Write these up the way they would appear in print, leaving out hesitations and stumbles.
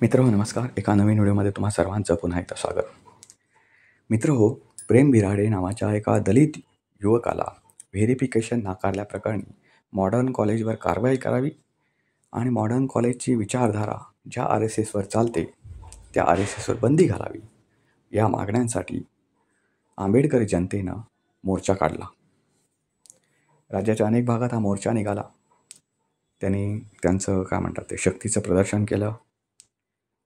मित्रहो नमस्कार. एका नवीन व्हिडिओमध्ये तुम्हा सर्वांचं पुन्हा एकदा स्वागत. मित्रहो, प्रेम बिराडे नावाच्या एका दलित युवकाला व्हेरिफिकेशन नाकारल्याप्रकरणी मॉडर्न कॉलेजवर कारवाई करावी आणि मॉडर्न कॉलेजची विचारधारा ज्या RSSवर चालते त्या RSSवर बंदी घालावी या मागण्यांसाठी आंबेडकरी जनतेनं मोर्चा काढला. राज्याच्या अनेक भागात हा मोर्चा निघाला. त्यांनी त्यांचं काय म्हणतात ते शक्तीचं प्रदर्शन केलं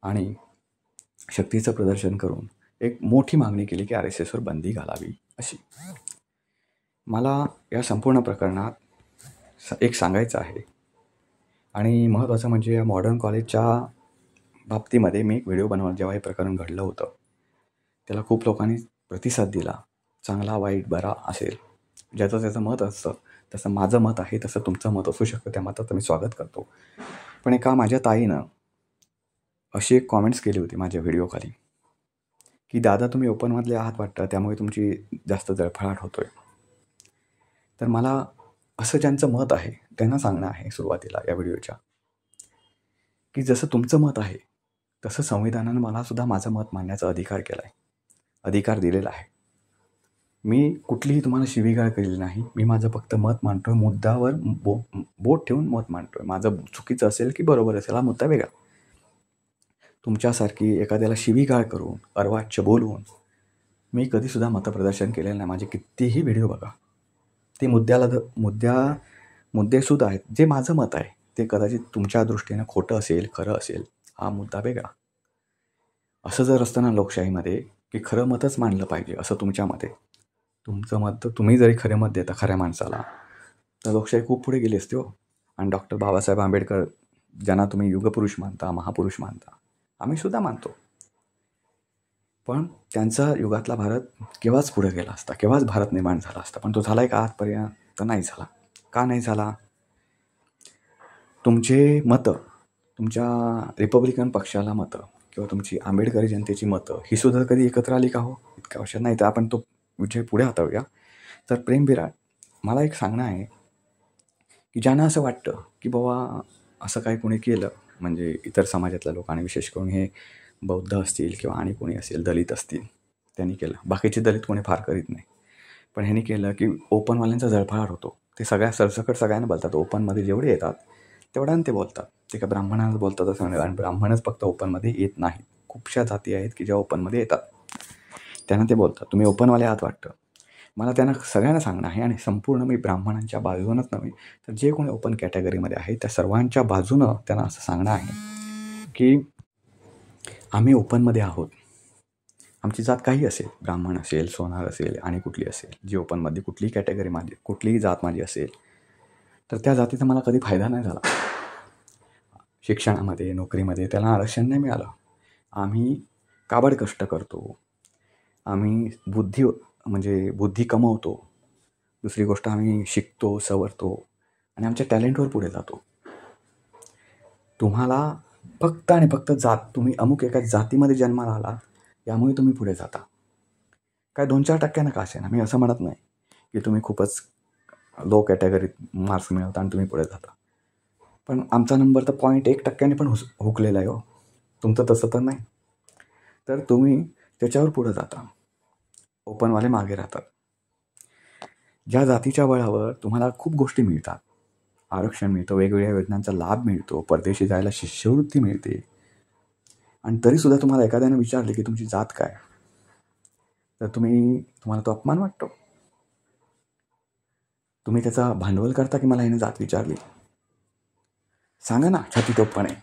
आणि शक्तीचं प्रदर्शन करून एक मोठी मागणी केली की RSSवर बंदी घालावी अशी. मला या संपूर्ण प्रकरणात एक सांगायचं आहे आणि महत्त्वाचं म्हणजे या मॉडर्न कॉलेजच्या बाबतीमध्ये मी एक व्हिडिओ बनवला. जेव्हा हे प्रकरण घडलं होतं त्याला खूप लोकांनी प्रतिसाद दिला. चांगला वाईट बरा असेल, ज्याचं त्याचं मत असतं. तसं माझं मत आहे, तसं तुमचं मत असू शकतं. त्या मताचं मी स्वागत करतो. पण एका माझ्या ताईनं अशी एक कॉमेंट्स केली होती माझ्या व्हिडिओखाली की दादा तुम्ही ओपनमधले आहात वाटतं, त्यामुळे तुमची जास्त जळफळाट होतोय. तर मला असं ज्यांचं मत आहे त्यांना सांगणं आहे सुरुवातीला या व्हिडिओच्या की जसं तुमचं मत आहे तसं संविधानानं मलासुद्धा माझं मत मांडण्याचा अधिकार केला आहे, अधिकार दिलेला आहे. मी कुठलीही तुम्हाला शिवीगाळ केलेली नाही. मी माझं फक्त मत मांडतो आहे. मुद्द्यावर बोट ठेवून मत मांडतो आहे. माझं चुकीचं असेल की बरोबर असेल हा मुद्दा वेगळा. तुमच्यासारखी एखाद्याला शिवीगाळ करून अर्वाच्य बोलवून मी कधीसुद्धा मतप्रदर्शन केलेलं नाही. माझे कितीही व्हिडिओ बघा, ते मुद्देसुद्धा आहेत. जे माझं मत आहे ते कदाचित तुमच्या दृष्टीनं खोटं असेल, खरं असेल, हा मुद्दा वेगळा. असं जर असतं ना लोकशाहीमध्ये की खरं मतच मांडलं पाहिजे असं तुमच्या मते, तुमचं मत तर तुम्ही जरी खरे मत देता खऱ्या माणसाला तर लोकशाही खूप पुढे गेली असते हो. आणि डॉक्टर बाबासाहेब आंबेडकर ज्यांना तुम्ही युगपुरुष मानता, महापुरुष मानता, आम्हीसुद्धा मानतो. पण त्यांचा युगातला भारत केव्हाच पुढे गेला असता, केव्हाच भारत निर्माण झाला असता. पण तो झाला आहे का आजपर्यंत? तर नाही झाला. का नाही झाला? तुमचे मतं, तुमच्या रिपब्लिकन पक्षाला मतं किंवा तुमची आंबेडकरी जनतेची मतं ही सुद्धा कधी एकत्र आली का हो? इतक्या वर्षात नाही. तर आपण तो विषय पुढे हाताळूया. तर प्रेम बिराड, मला एक सांगणं आहे की ज्यांना असं वाटतं की बाबा असं काही कोणी केलं म्हणजे इतर समाजातल्या लोकांनी, विशेष करून हे बौद्ध असतील किंवा आणि कोणी असेल, दलित असतील, त्यांनी केलं. बाकीचे दलित कोणी फार करीत नाही. पण ह्यांनी केलं की ओपनवाल्यांचा जळफळाट होतो. ते सरसकट सगळ्यांना बोलतात. ओपनमध्ये जेवढे येतात तेवढ्यानं ते बोलतात. ते का ब्राह्मणांना बोलतात असं नाही. आणि ब्राह्मणच फक्त ओपनमध्ये येत नाहीत. खूपशा जाती आहेत की ज्या ओपनमध्ये येतात. त्यांना ते बोलतात तुम्ही ओपनवाले आहात वाटतं. मला त्यांना सगळ्यांना सांगणं आहे आणि संपूर्ण मी ब्राह्मणांच्या बाजूनच नव्हे तर जे कोणी ओपन कॅटेगरीमध्ये आहे त्या सर्वांच्या बाजूनं त्यांना असं सांगणं आहे की आम्ही ओपनमध्ये आहोत. आमची जात काही असेल, ब्राह्मण असेल, सोनार असेल आणि कुठली असेल, जी ओपनमध्ये कुठलीही कॅटेगरी माझी, कुठलीही जात माझी असेल तर त्या जातीचा मला कधी फायदा नाही झाला. शिक्षणामध्ये, नोकरीमध्ये त्याला आरक्षण नाही मिळालं. आम्ही काबड कष्ट करतो, आम्ही बुद्धी कमवतो. दुसरी गोष्ट आम्ही शिकतो, सवरतो आणि आमच्या टॅलेंटवर पुढे जातो. तुम्हाला फक्त आणि फक्त तुम्ही अमुक एका जातीमध्ये जन्माला आला यामुळे तुम्ही पुढे जाता. काय 2-4% का असेना. मी असं म्हणत नाही की तुम्ही खूपच लो कॅटेगरीत मार्क्स मिळवता आणि तुम्ही पुढे जाता. पण आमचा नंबर तर 0.1% पण हुकलेला आहे हो. तुमचं तसं तर नाही. तर तुम्ही त्याच्यावर पुढे जाता. ओपनवाले मागे राहतात. ज्या जातीच्या बळावर तुम्हाला खूप गोष्टी मिळतात, आरक्षण मिळतं, वेगवेगळ्या योजनांचा लाभ मिळतो, परदेशी जायला शिष्यवृत्ती मिळते, आणि तरीसुद्धा तुम्हाला एखाद्याने विचारले की तुमची जात काय, तर तुम्हाला तो अपमान वाटतो. तुम्ही त्याचा भांडवल करता की मला ह्याने जात विचारली. सांगा ना छातीतोपपणे,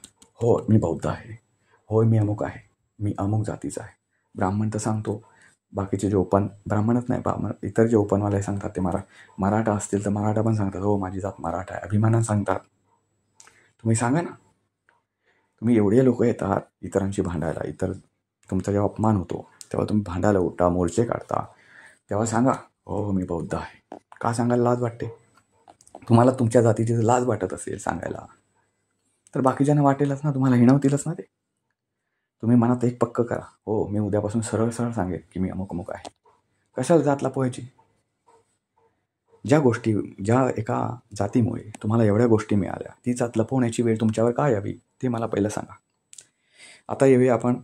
हो मी बौद्ध आहे, होय मी अमुक आहे, मी अमुक जातीचा आहे. ब्राह्मण तर सांगतो. बाकीचे जे ओपन ब्राह्मणच नाही, इतर जे ओपनवाले सांगतात ते मराठा असतील तर मराठा पण सांगतात हो माझी जात मराठा आहे, अभिमानानं सांगतात. तुम्ही सांगा ना. तुम्ही एवढे लोक येतात इतरांशी भांडायला, तुमचा जेव्हा अपमान होतो तेव्हा तुम्ही भांडायला उठता, मोर्चे काढता, तेव्हा सांगा हो मी बौद्ध आहे. का सांगायला लाज वाटते? तुम्हाला तुमच्या जातीची जर लाज वाटत असेल सांगायला तर बाकीच्यांना वाटेलच ना, तुम्हाला हिणवतीलच ना ते. तुम्ही मनात एक पक्क करा, हो मी उद्यापासून सरळ सरळ सांगेन की मी अमुक अमुक आहे. कशाला जात लपवायची? ज्या एका जातीमुळे तुम्हाला एवढ्या गोष्टी मिळाल्या, ती जात लपवण्याची वेळ तुमच्यावर काय यावी ते मला पहिलं सांगा. आता येऊया आपण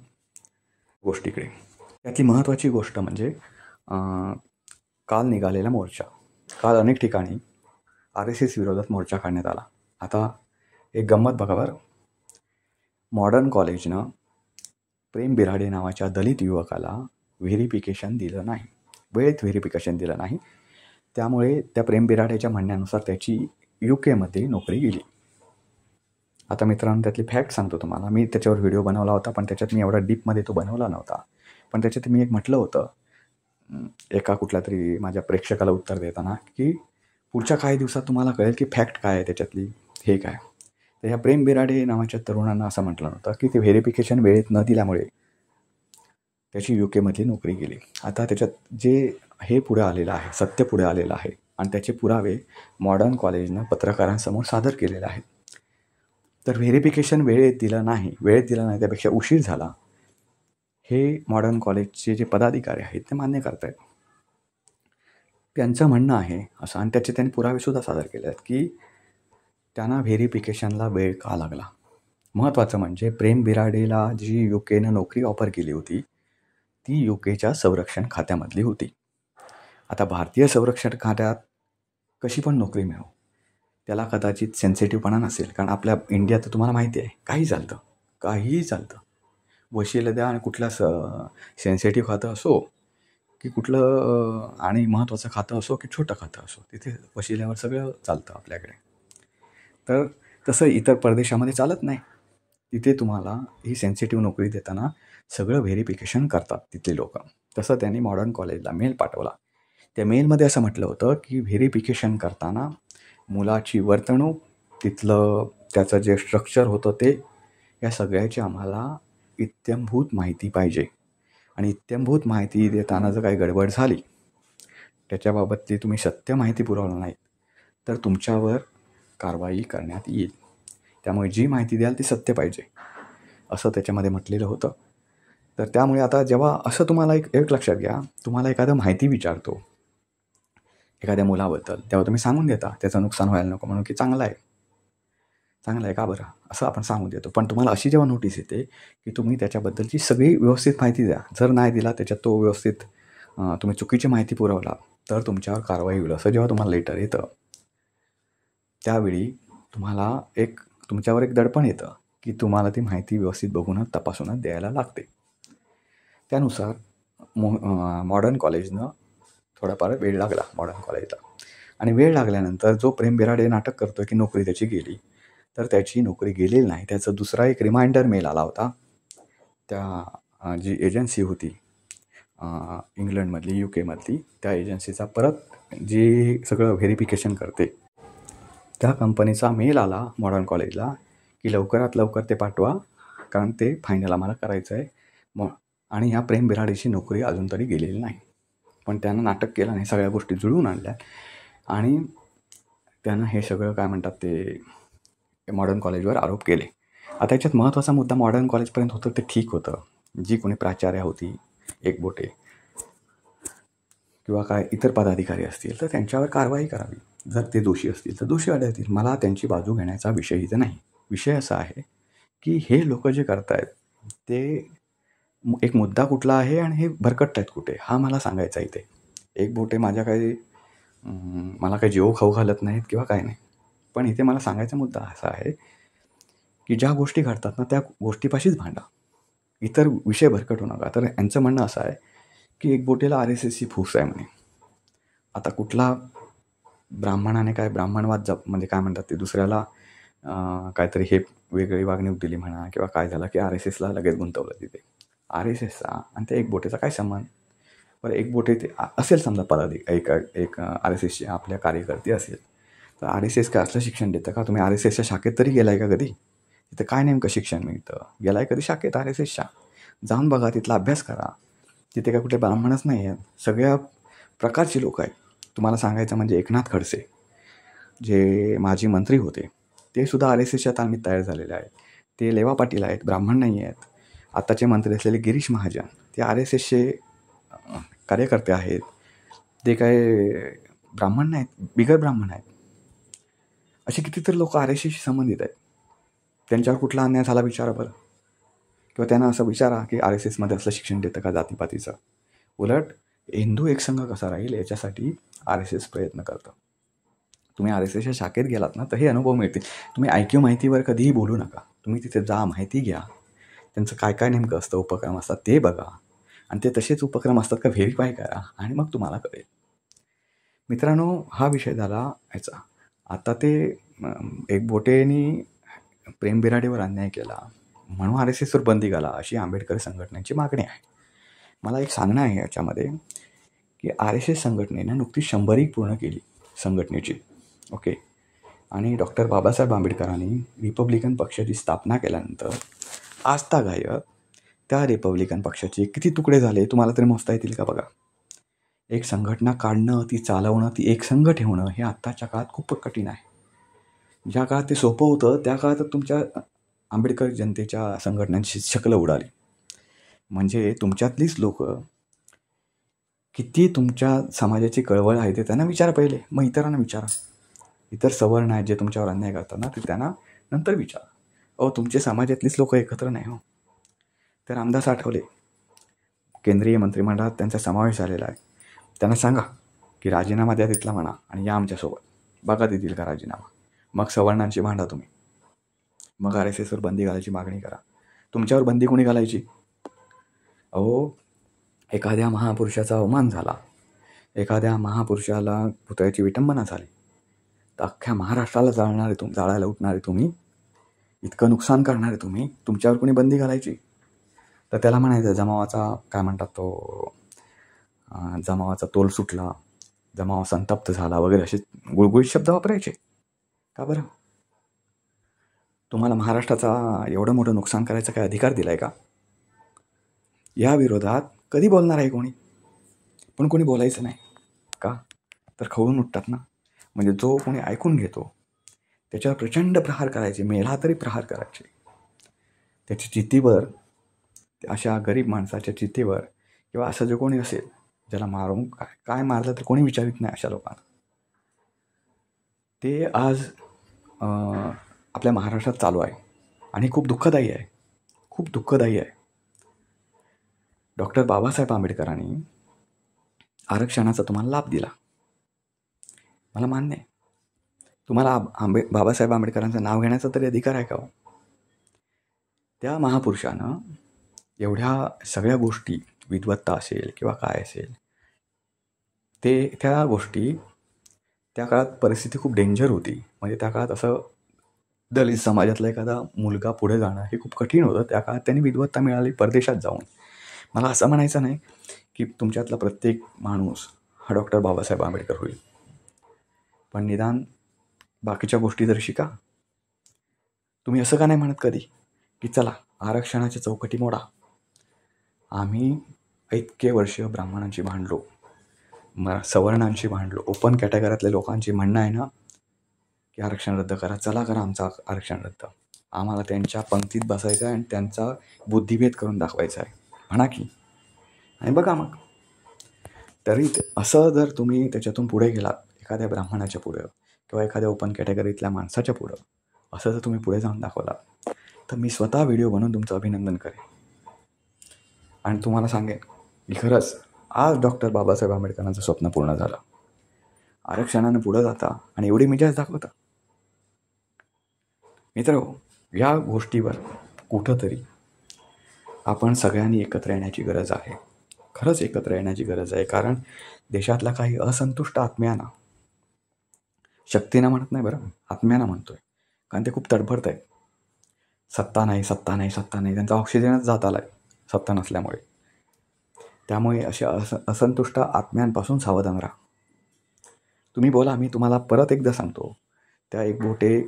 गोष्टीकडे. त्यातली महत्त्वाची गोष्ट म्हणजे काल निघालेला मोर्चा. काल अनेक ठिकाणी RSS विरोधात मोर्चा काढण्यात आला. आता एक गंमत बघा बरं. मॉडर्न कॉलेजनं प्रेम बिराडे नावाच्या दलित युवकाला व्हेरिफिकेशन दिलं नाही, वेळेत व्हेरिफिकेशन दिलं नाही. त्यामुळे त्या प्रेम बिराडेच्या म्हणण्यानुसार त्याची UK नोकरी गेली. आता मित्रांनो, त्यातली फॅक्ट सांगतो तुम्हाला. मी त्याच्यावर व्हिडिओ बनवला होता, पण त्याच्यात मी एवढा डीपमध्ये तो बनवला नव्हता. पण त्याच्यात मी एक म्हटलं होतं एका कुठल्या तरी माझ्या प्रेक्षकाला उत्तर देताना, की पुढच्या काही दिवसात तुम्हाला कळेल की फॅक्ट काय आहे त्याच्यातली, हे काय. तर ह्या प्रेम बिराडे नावाच्या तरुणांना असं म्हटलं नव्हतं की ते व्हेरिफिकेशन वेळेत न दिल्यामुळे त्याची UK नोकरी गेली. आता त्याच्यात जे हे पुढे आलेलं आहे, सत्य पुढे आलेलं आहे आणि त्याचे पुरावे मॉडर्न कॉलेजनं पत्रकारांसमोर सादर केलेले आहेत. तर व्हेरिफिकेशन वेळेत दिलं नाही त्यापेक्षा उशीर झाला, हे मॉडर्न कॉलेजचे जे पदाधिकारी आहेत ते मान्य करत आहेत. त्यांचं म्हणणं आहे असं, आणि त्याचे त्यांनी पुरावेसुद्धा सादर केले आहेत, की त्यांना व्हेरिफिकेशनला वेळ का लागला. महत्त्वाचं म्हणजे प्रेम बिराडेला जी UKनं नोकरी ऑफर केली होती ती UKच्या संरक्षण खात्यामधली होती. आता भारतीय संरक्षण खात्यात कशी पण नोकरी मिळो, त्याला कदाचित सेन्सिटिव्हपणा नसेल, कारण आपल्या इंडियात तर तुम्हाला माहिती आहे काहीही चालतं. वशिला द्या आणि कुठलं सेन्सिटिव्ह खातं असो की कुठलं आणि महत्त्वाचं खातं असो की छोटं खातं असो, तिथे वशिल्यावर सगळं चालतं आपल्याकडे. तर तसं इतर परदेशामध्ये चालत नाही. तिथे तुम्हाला ही सेन्सिटिव्ह नोकरी देताना सगळं व्हेरिफिकेशन करतात तिथले लोक. तसं त्यांनी मॉडर्न कॉलेजला मेल पाठवला. त्या मेलमध्ये असं म्हटलं होतं की व्हेरिफिकेशन करताना मुलाची वर्तणूक, तिथलं त्याचं जे स्ट्रक्चर होतं ते, या सगळ्याची आम्हाला इत्थंभूत माहिती पाहिजे. आणि इत्थंभूत माहिती देताना जर काही गडबड झाली, त्याच्याबाबतली तुम्ही सत्य माहिती पुरवलं नाही तर तुमच्यावर कारवाई करण्यात येईल. त्यामुळे जी माहिती द्याल ती सत्य पाहिजे, असं त्याच्यामध्ये म्हटलेलं होतं. तर त्यामुळे आता जेव्हा असं तुम्हाला एक लक्षात घ्या, तुम्हाला एखादं माहिती विचारतो एखाद्या मुलाबद्दल, तेव्हा तुम्ही सांगून देता त्याचं नुकसान व्हायला नको म्हणून, की चांगलं आहे का बरं, असं आपण सांगून देतो. पण तुम्हाला अशी जेव्हा नोटीस येते की तुम्ही त्याच्याबद्दलची सगळी व्यवस्थित माहिती द्या, जर नाही दिला त्याच्यात तो व्यवस्थित तुम्ही चुकीची माहिती पुरवला तर तुमच्यावर कारवाई होईल, असं जेव्हा तुम्हाला लेटर येतं, त्यावेळी तुमच्यावर एक दडपण येतं की तुम्हाला ती माहिती व्यवस्थित बघूनच तपासूनच द्यायला लागते. त्यानुसार मॉडर्न कॉलेजनं थोडाफार वेळ लागला मॉडर्न कॉलेजला. आणि वेळ लागल्यानंतर जो प्रेम बिराडे नाटक करतो की नोकरी त्याची गेली, तर त्याची नोकरी गेलेली नाही. त्याचा दुसरा एक रिमाइंडर मेल आला होता. त्या जी एजन्सी होती इंग्लंडमधली, UKमधली, त्या एजन्सीचा परत जी सगळं व्हेरिफिकेशन करते त्या कंपनीचा मेल आला मॉडर्न कॉलेजला की लवकरात लवकर ते पाठवा, कारण ते फायनल आम्हाला करायचं आहे. आणि ह्या प्रेम बिराडेची नोकरी अजून तरी गेलेली नाही. पण त्यानं नाटक केलं नाही, सगळ्या गोष्टी जुळवून आणल्या आणि त्यानं हे सगळं काय म्हणतात ते मॉडर्न कॉलेजवर आरोप केले. आता याच्यात महत्त्वाचा मुद्दा मॉडर्न कॉलेजपर्यंत होतं ते ठीक होतं. जी कोणी प्राचार्या होती एकबोटे किंवा काय इतर पदाधिकारी असतील तर त्यांच्यावर कारवाई करावी. जर ते दोषी असतील तर दोषी आढळतील. मला त्यांची बाजू घेण्याचा विषय इथं नाही. विषय असा आहे की हे लोक जे करत आहेत ते एक मुद्दा कुठला आहे आणि हे भरकटत आहेत कुठे, हा मला सांगायचा इथे. एकबोटे मला काही जीव खाऊ घालत नाहीत किंवा काय नाही. पण इथे मला सांगायचा मुद्दा असा आहे की ज्या गोष्टी घडतात ना त्या गोष्टीपाशीच भांडा, इतर विषय भरकटू नका. तर यांचं म्हणणं असं आहे की एकबोटेला RSSची फूस आहे म्हणे. आता कुठला ब्राह्मणाने काय ब्राह्मणवाद म्हणजे काय म्हणतात ते, दुसऱ्याला काहीतरी हे वेगळी वागणूक दिली म्हणा किंवा काय झालं की RSSला लगेच गुंतवलं तिथे. RSSचा आणि त्या एकबोटेचा काय संबंध? बरं, एकबोटे ते असेल समजा एक RSSचे आपल्या कार्यकर्ते असेल, तर RSS काय असलं शिक्षण देतं का? तुम्ही RSSच्या शाखेत तरी गेलाय का कधी? तिथं काय नेमकं शिक्षण मिळतं? गेलाय कधी शाखेत RSSच्या? जाऊन बघा, तिथला अभ्यास करा. तिथे काय कुठे ब्राह्मणच नाही आहेत, सगळ्या प्रकारची लोक आहेत. तुम्हाला सांगायचं म्हणजे एकनाथ खडसे जे माजी मंत्री होते ते सुद्धा RSSच्या तालमीत तयार झालेले आहेत. ते लेवा पाटील आहेत, ब्राह्मण नाही आहेत. आत्ताचे मंत्री असलेले गिरीश महाजन ते RSSचे कार्यकर्ते आहेत. ते काय ब्राह्मण नाहीत, बिगर ब्राह्मण आहेत. असे कितीतरी लोक RSSशी संबंधित आहेत. त्यांच्यावर कुठला अन्याय झाला विचारा बरं. किंवा त्यांना असं विचारा की RSSमध्ये असलं शिक्षण देतं का जातीपातीचं. उलट हिंदू एकसंघ कसा राहील याच्यासाठी RSS प्रयत्न करतं. तुम्ही RSSच्या शाखेत गेलात ना तर हे अनुभव मिळतील. तुम्ही IQ माहितीवर कधीही बोलू नका. तुम्ही तिथे जा, माहिती घ्या, त्यांचं काय काय नेमकं असतं, उपक्रम असतात ते बघा, आणि ते तसेच उपक्रम असतात का व्हेरीफाय करा, आणि मग तुम्हाला कळेल. मित्रांनो, हा विषय झाला ह्याचा. आता ते एकबोटेंनी प्रेम बिराडेवर अन्याय केला म्हणून RSSवर बंदी घाला अशी आंबेडकर संघटनेची मागणी आहे. मला एक सांगणं आहे याच्यामध्ये की RSS संघटनेनं नुकतीच 100 पूर्ण केली संघटनेची. ओके. आणि डॉक्टर बाबासाहेब आंबेडकरांनी रिपब्लिकन पक्षाची स्थापना केल्यानंतर आजतागायत त्या रिपब्लिकन पक्षाचे किती तुकडे झाले तुम्हाला तरी मोजता येतील का? बघा. एक संघटना काढणं, ती चालवणं, ती एकसंघ ठेवणं हे आत्ताच्या काळात खूप कठीण आहे. ज्या काळात ते सोपं होतं त्या काळात तुमच्या आंबेडकर जनतेच्या संघटनांची शकल उडाली. म्हणजे तुमच्यातलीच लोक किती तुमच्या समाजाची कळवळ आहे ते त्यांना विचारा पहिले, मग इतरांना विचारा. इतर सवर्ण आहेत जे तुमच्यावर अन्याय करतात ना ते त्यांना नंतर विचारा. तुमचे समाजातलीच लोक एकत्र नाही हो. तर रामदास आठवले केंद्रीय मंत्रिमंडळात त्यांचा समावेश झालेला आहे. त्यांना सांगा की राजीनामा द्या तिथला म्हणा आणि या आमच्यासोबत, बघा देतील का राजीनामा. मग सवर्णांची भांडा तुम्ही, मग RSSवर बंदी घालायची मागणी करा. तुमच्यावर बंदी कोणी घालायची? एखाद्या महापुरुषाचा अवमान झाला, एखाद्या महापुरुषाला पुतळ्याची विटंबना झाली तर अख्ख्या महाराष्ट्राला जाळायला उठणारे तुम्ही, इतकं नुकसान करणारे तुम्ही, तुमच्यावर कोणी बंदी घालायची? तर त्याला म्हणायचं जमावाचा काय म्हणतात तो, जमावाचा तोल सुटला, जमावा संतप्त झाला वगैरे असे गुळगुळीत शब्द वापरायचे. का बरं? तुम्हाला महाराष्ट्राचा एवढं मोठं नुकसान करायचा काय अधिकार दिलाय का? या विरोधात कधी बोलणार आहे कोणी? पण कोणी बोलायचं नाही का? तर खवळून उठतात ना. म्हणजे जो कोणी ऐकून घेतो त्याच्यावर प्रचंड प्रहार करायचे, मेला तरी प्रहार करायचे. त्याच्या चित्तीवर, अशा गरीब माणसाच्या चित्तीवर, किंवा असं जो कोणी असेल ज्याला मारून काय मारलं तर कोणी विचारित नाही अशा लोकांना. ते आज आपल्या महाराष्ट्रात चालू आहे आणि खूप दुःखदायी आहे, खूप दुःखदायी आहे. डॉक्टर बाबासाहेब आंबेडकरांनी आरक्षणाचा तुम्हाला लाभ दिला, मला मान्य आहे. तुम्हाला बाबासाहेब आंबेडकरांचं नाव घेण्याचा तरी अधिकार आहे का? त्या महापुरुषानं एवढ्या सगळ्या गोष्टी, विद्वत्ता असेल किंवा काय असेल, त्या गोष्टी, त्या काळात परिस्थिती खूप डेंजर होती. म्हणजे त्या काळात असं दलित समाजातला एखादा मुलगा पुढे जाणं हे खूप कठीण होतं. त्या काळात त्यांनी विद्वत्ता मिळाली परदेशात जाऊन. मला असं म्हणायचं नाही की तुमच्यातला प्रत्येक माणूस हा डॉक्टर बाबासाहेब आंबेडकर होईल, पण निदान बाकीच्या गोष्टी तरी शिका. तुम्ही असं का नाही म्हणत कधी की चला आरक्षणाच्या चौकटी मोडा? आम्ही इतके वर्ष ब्राह्मणांची भांडलो, सवर्णांची भांडलो, ओपन कॅटेगरीतल्या लोकांची म्हणणं आहे ना की आरक्षण रद्द करा, चला करा आमचं आरक्षण रद्द. आम्हाला त्यांच्या पंक्तीत बसायचं आहे आणि त्यांचा बुद्धिभेद करून दाखवायचा आहे, म्हणा की. आणि बघा मग, तरी असं जर तुम्ही त्याच्यातून पुढे गेलात, एखाद्या ब्राह्मणाच्या पुढं किंवा एखाद्या ओपन कॅटेगरीतल्या माणसाच्या पुढं असं जर तुम्ही पुढे जाऊन दाखवला तर मी स्वतः व्हिडिओ बनवून तुमचं अभिनंदन करेन आणि तुम्हाला सांगेन की खरंच आज डॉक्टर बाबासाहेब आंबेडकरांचं स्वप्न पूर्ण झालं. आरक्षणानं पुढं जाता आणि एवढी मिजाज दाखवता. मित्र, या गोष्टीवर कुठंतरी आपण सगळ्यांनी एकत्र येण्याची गरज आहे. खरंच एकत्र येण्याची गरज आहे. कारण देशातला काही असंतुष्ट आत्म्यांना, शक्तीनं म्हणत नाही बरं, आत्म्यांना म्हणतोय, कारण ते खूप तडफडत आहेत. सत्ता नाही, सत्ता नाही, सत्ता नाही, त्यांचा ऑक्सिजनच जात आला आहे सत्ता नसल्यामुळे. त्यामुळे अशा असंतुष्ट आत्म्यांपासून सावधान राहा. तुम्ही बोला, मी तुम्हाला परत एकदा सांगतो, त्या एकबोटे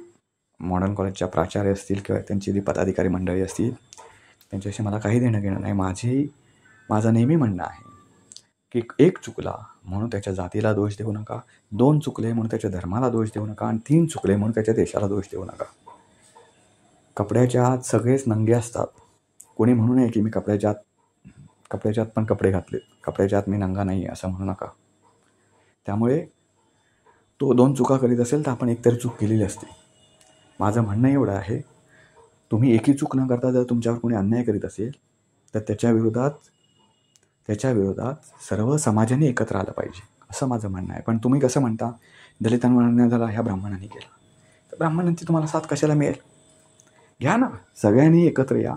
मॉडर्न कॉलेजच्या प्राचार्य असतील किंवा त्यांची जी पदाधिकारी मंडळी असतील त्यांच्याशी मला काही देणं घेणं नाही. माझं नेहमी म्हणणं आहे की एक चुकला म्हणून त्याच्या जातीला दोष देऊ नका, 2 चुकले म्हणून त्याच्या धर्माला दोष देऊ नका, आणि 3 चुकले म्हणून त्याच्या देशाला दोष देऊ नका. कपड्याच्या आत सगळेच नंगे असतात. कोणी म्हणू नये की मी कपड्याच्या आत पण कपडे घातले, कपड्याच्या आत मी नंगा नाही असं म्हणू नका. त्यामुळे तो 2 चुका करीत असेल तर आपण एकतरी चूक केलेली असते. माझं म्हणणं एवढं आहे तुम्ही एकही चूक न करता जर तुमच्यावर कोणी अन्याय करीत असेल तर त्याच्या विरोधात सर्व समाजाने एकत्र आलं पाहिजे, असं माझं म्हणणं आहे. पण तुम्ही कसं म्हणता, दलितांवर अन्याय झाला ह्या ब्राह्मणांनी केला, तर ब्राह्मणांची तुम्हाला साथ कशाला मिळेल? घ्या ना, सगळ्यांनी एकत्र या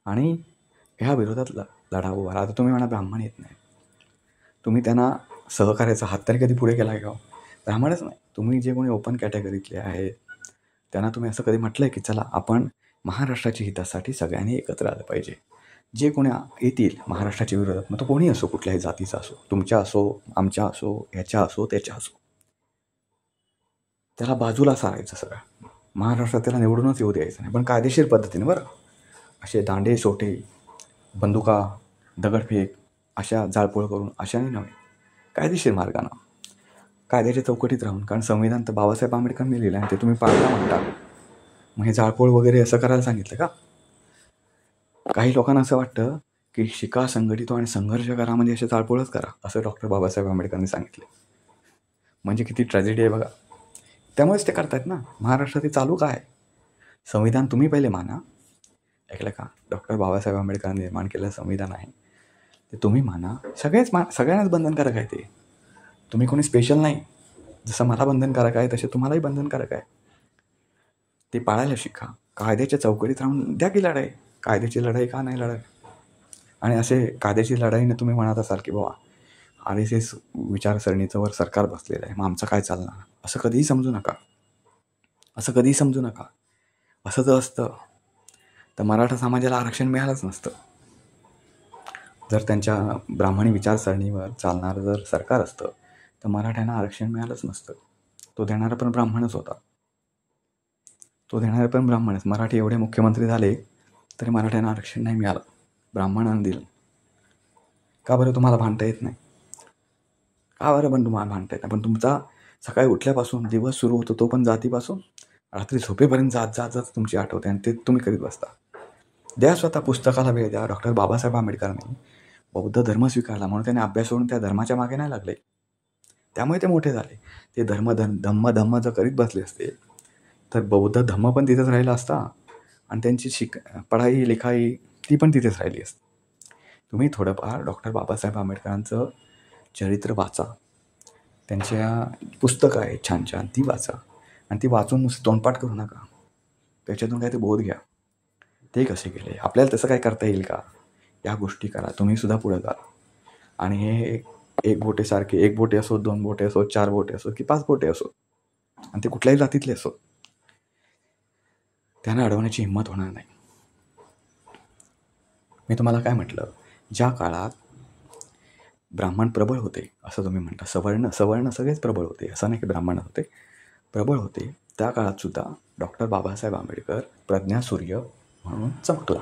आणि ह्या विरोधात लढा उभा. आता तुम्ही म्हणा ब्राह्मण येत नाही, तुम्ही त्यांना सहकार्याचा हात तरी कधी पुढे केला आहे का? ब्राह्मणच नाही, तुम्ही जे कोणी ओपन कॅटेगरीतले आहेत त्यांना तुम्ही असं कधी म्हटलं आहे की चला आपण महाराष्ट्राच्या हितासाठी सगळ्यांनी एकत्र आलं पाहिजे? जे कोणी येतील महाराष्ट्राच्या विरोधात, मग तो कोणी असो, कुठल्याही जातीचा असो, तुमच्या असो, आमच्या असो, ह्याच्या असो, त्याच्या असो, त्याला बाजूला सारायचं सगळं. महाराष्ट्रात त्याला निवडूनच येऊ द्यायचं नाही, पण कायदेशीर पद्धतीने बरं. असे दांडे सोटे, बंदुका, दगडफेक, अशा जाळपोळ करून अशाने नव्हे, कायदेशीर मार्गानं, कायद्याच्या चौकटीत राहून. कारण संविधान तर बाबासाहेब आंबेडकरांनी लिहिलं आहे, ते तुम्ही पाळला म्हणता. मग हे जाळपोळ वगैरे असं करायला सांगितलं का? काही लोकांना असं वाटतं की शिका, संघटित आणि संघर्ष करा म्हणजे असे जाळपोळच करा, असं डॉक्टर बाबासाहेब आंबेडकरांनी सांगितले. म्हणजे किती ट्रॅजेडी आहे बघा. त्यामुळेच ते करतायत ना. महाराष्ट्रात ते चालू काय? संविधान तुम्ही पहिले माना, ऐकलं का? डॉक्टर बाबासाहेब आंबेडकरांनी निर्माण केलेलं संविधान आहे ते तुम्ही माना. सगळ्यांनाच बंधनकारक आहे ते. तुम्ही कोणी स्पेशल नाही. जसं मला बंधनकारक आहे तसे तुम्हालाही बंधनकारक आहे. ते पाळायला शिका. कायद्याच्या चौकटीत राहून द्या की लढाई. कायद्याची लढाई का नाही लढाई? आणि असे कायद्याची लढाईने तुम्ही म्हणत असाल की बाबा RSS विचारसरणीचं वर सरकार बसलेलं आहे, मग आमचं काय चालणार? असं कधीही समजू नका. असं जर असतं तर मराठा समाजाला आरक्षण मिळालंच नसतं. जर त्यांच्या ब्राह्मणी विचारसरणीवर चालणारं जर सरकार असतं तर मराठ्यांना आरक्षण मिळालंच नसतं. तो देणारा पण ब्राह्मणच होता. मराठी एवढे मुख्यमंत्री झाले तरी मराठ्यांना आरक्षण नाही मिळालं, ब्राह्मणांना दिलं. का बरं? तुम्हाला भांडता येत नाही का बरं? पण तुम्हाला भांडता येत नाही. पण तुमचा सकाळी उठल्यापासून दिवस सुरू होतो तो पण जातीपासून, रात्री झोपेपर्यंत जात तुमची आठवते आणि ते तुम्ही करीत बसता. द्या स्वतः पुस्तकाला वेळ द्या. डॉक्टर बाबासाहेब आंबेडकरांनी बौद्ध धर्म स्वीकारला म्हणून त्याने अभ्यास सोडून त्या धर्माच्या मागे नाही लागले, त्यामुळे ते मोठे झाले. ते धम्म जर करीत बसले असते तर बौद्ध धम्म पण तिथेच राहिला असता आणि त्यांची पढाई लिखाई ती पण तिथेच राहिली असती. तुम्ही थोडंफार डॉक्टर बाबासाहेब आंबेडकरांचं चरित्र वाचा, त्यांच्या पुस्तकं आहेत छान छान, ती वाचा. आणि ती वाचून नुसतं तोंडपाठ करू नका, त्याच्यातून काय ते बोध घ्या. ते कसे केले, आपल्याला तसं काय करता येईल का, या गोष्टी करा. तुम्ही सुद्धा पुढे जा. आणि हे एक बोटे असो, 2 बोटे असो, 4 बोटे असो की 5 बोटे असो, आणि ते कुठल्याही जातीतले असो, त्यांना अडवण्याची हिंमत होणार नाही. मी तुम्हाला काय म्हटलं, ज्या काळात ब्राह्मण प्रबळ होते असं तुम्ही म्हणता, सवर्ण सगळेच प्रबळ होते, असं नाही की ब्राह्मण होते, प्रबळ होते, त्या काळात सुद्धा डॉक्टर बाबासाहेब आंबेडकर प्रज्ञासूर्य म्हणून चमकला.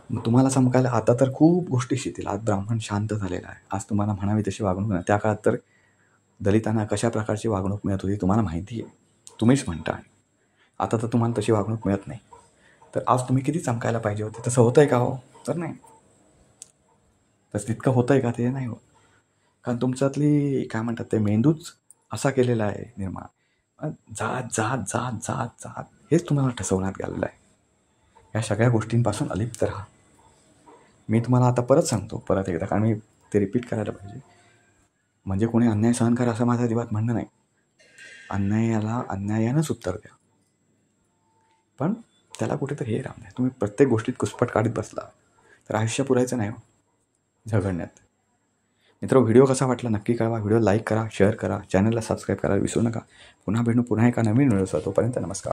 मग तुम्हाला चमकायला आता तर खूप गोष्टी शिकतील. आज ब्राह्मण शांत झालेला आहे, आज तुम्हाला म्हणावी तशी वागणूक नाही. त्या काळात तर दलितांना कशा प्रकारची वागणूक मिळत होती तुम्हाला माहिती आहे, तुम्हीच म्हणता. आता तर तुम्हाला तशी वागणूक मिळत नाही. तर आज तुम्ही किती चमकायला पाहिजे होते? तसं होतं आहे का? हो तर नाही. तसं तितकं होतं आहे का? ते नाही होत. कारण तुमच्यातली काय म्हणतात ते मेंदूच असा केलेला आहे निर्माण, जात हेच तुम्हाला ठसवण्यात गेलेलं आहे. या सगळ्या गोष्टींपासून अलिप्त राहा. मी तुम्हाला आता परत सांगतो, परत एकदा, कारण मी ते रिपीट करायला पाहिजे. म्हणजे कोणी अन्याय सहन करा असं माझं अजिबात म्हणणं नाही. अन्यायाला अन्यायानंच उत्तर द्या, पण त्याला कुठेतरी हे राहणार. तुम्ही प्रत्येक गोष्टीत कुसपट काढत बसला तर आयुष्य पुरायचं नाही हो झगडण्यात. मित्र, व्हिडिओ कसा वाटला नक्की कळवा. व्हिडिओ लाईक करा, शेअर करा, चॅनलला सबस्क्राईब करायला विसरू नका. पुन्हा भेटू पुन्हा एका नवीन व्हिडिओचा. तोपर्यंत नमस्कार.